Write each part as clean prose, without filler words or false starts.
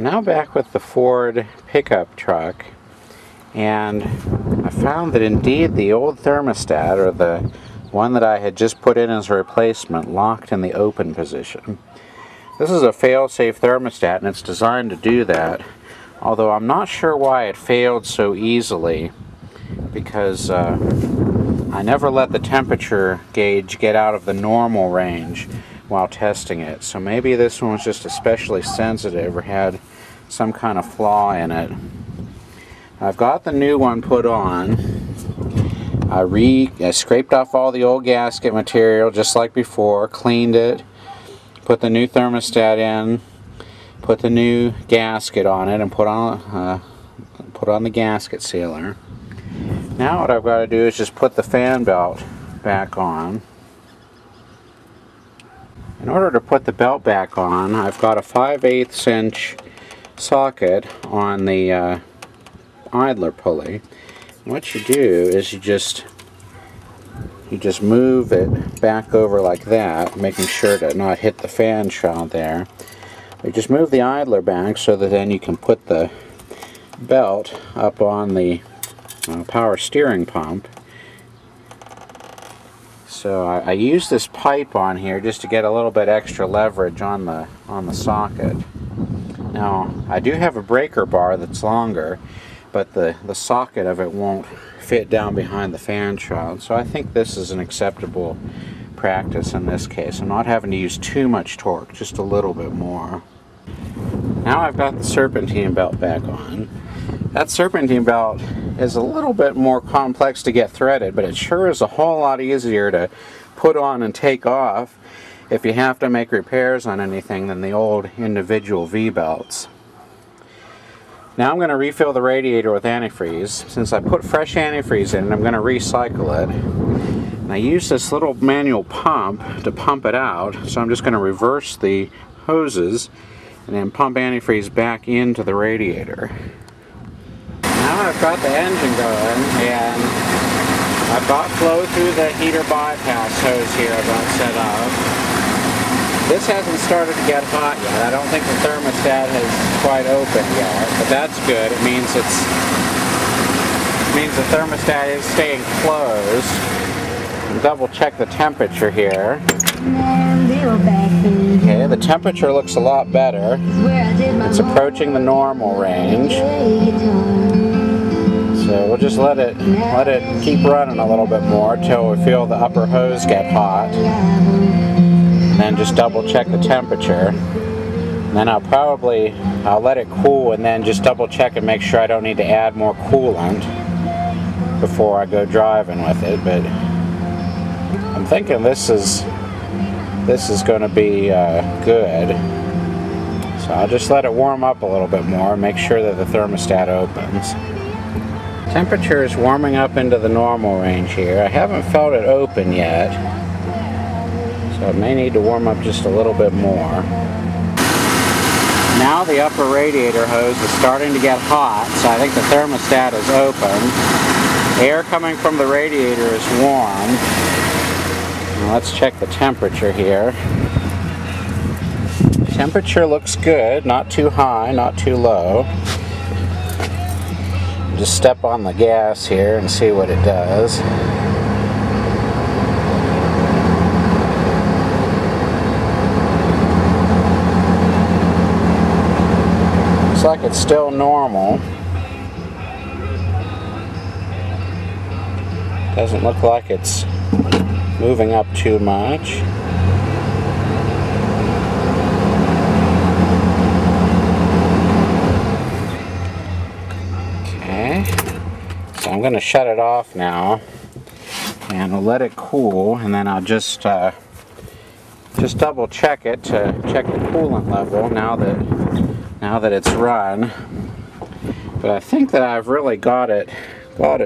now back with the Ford pickup truck, and I found that indeed the old thermostat, or the one that I had just put in as a replacement, locked in the open position. This is a fail-safe thermostat, and it's designed to do that, although I'm not sure why it failed so easily, because I never let the temperature gauge get out of the normal range while testing it. So maybe this one was just especially sensitive or had some kind of flaw in it. I've got the new one put on. I scraped off all the old gasket material just like before, cleaned it, put the new thermostat in, put the new gasket on it, and put on the gasket sealer. Now what I've got to do is just put the fan belt back on. In order to put the belt back on, I've got a 5/8 inch socket on the idler pulley. And what you do is you just move it back over like that, making sure to not hit the fan shroud there. You just move the idler back so that then you can put the belt up on the power steering pump. So I use this pipe on here just to get a little bit extra leverage on the socket. Now I do have a breaker bar that's longer, but the socket of it won't fit down behind the fan shroud. So I think this is an acceptable practice in this case. I'm not having to use too much torque, just a little bit more. Now I've got the serpentine belt back on. That serpentine belt is a little bit more complex to get threaded, but it sure is a whole lot easier to put on and take off if you have to make repairs on anything than the old individual V-belts. Now I'm going to refill the radiator with antifreeze. Since I put fresh antifreeze in, I'm going to recycle it. And I use this little manual pump to pump it out, so I'm just going to reverse the hoses and then pump antifreeze back into the radiator. Now I've got the engine going, and I've got flow through the heater bypass hose here I've got set up. This hasn't started to get hot yet. I don't think the thermostat has quite opened yet, but that's good. It means the thermostat is staying closed. I'll double check the temperature here. Okay, the temperature looks a lot better. It's approaching the normal range. So we'll just let it keep running a little bit more till we feel the upper hose get hot. And then just double check the temperature. And then I'll let it cool and then just double check and make sure I don't need to add more coolant before I go driving with it. But I'm thinking this is going to be good. So I'll just let it warm up a little bit more and make sure that the thermostat opens. Temperature is warming up into the normal range here. I haven't felt it open yet, so it may need to warm up just a little bit more. Now the upper radiator hose is starting to get hot, so I think the thermostat is open. Air coming from the radiator is warm. Now let's check the temperature here. Temperature looks good, not too high, not too low. Just step on the gas here and see what it does. Looks like it's still normal. Doesn't look like it's moving up too much. So I'm going to shut it off now, and we'll let it cool, and then I'll just double check it to check the coolant level now that it's run. But I think that I've really got it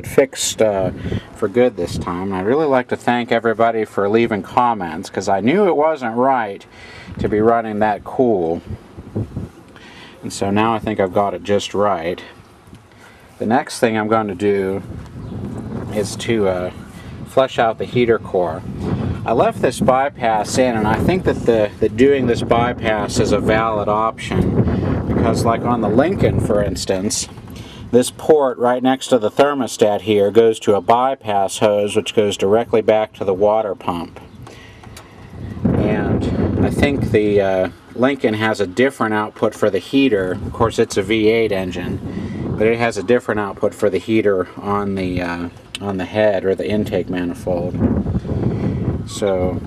fixed for good this time. I'd really like to thank everybody for leaving comments, because I knew it wasn't right to be running that cool, and so now I think I've got it just right. The next thing I'm going to do is to flush out the heater core. I left this bypass in, and I think that doing this bypass is a valid option, because because like on the Lincoln, for instance, this port right next to the thermostat here goes to a bypass hose which goes directly back to the water pump. And I think the Lincoln has a different output for the heater. Of course, it's a V8 engine, but it has a different output for the heater on the head or the intake manifold. So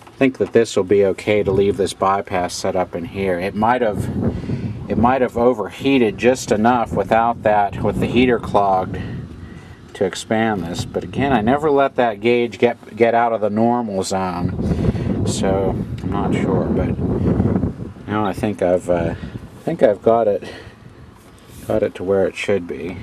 I think that this will be okay to leave this bypass set up in here. It might have overheated just enough without that, with the heater clogged, to expand this. But again, I never let that gauge get out of the normal zone, so I'm not sure. But now I think I've got it to where it should be.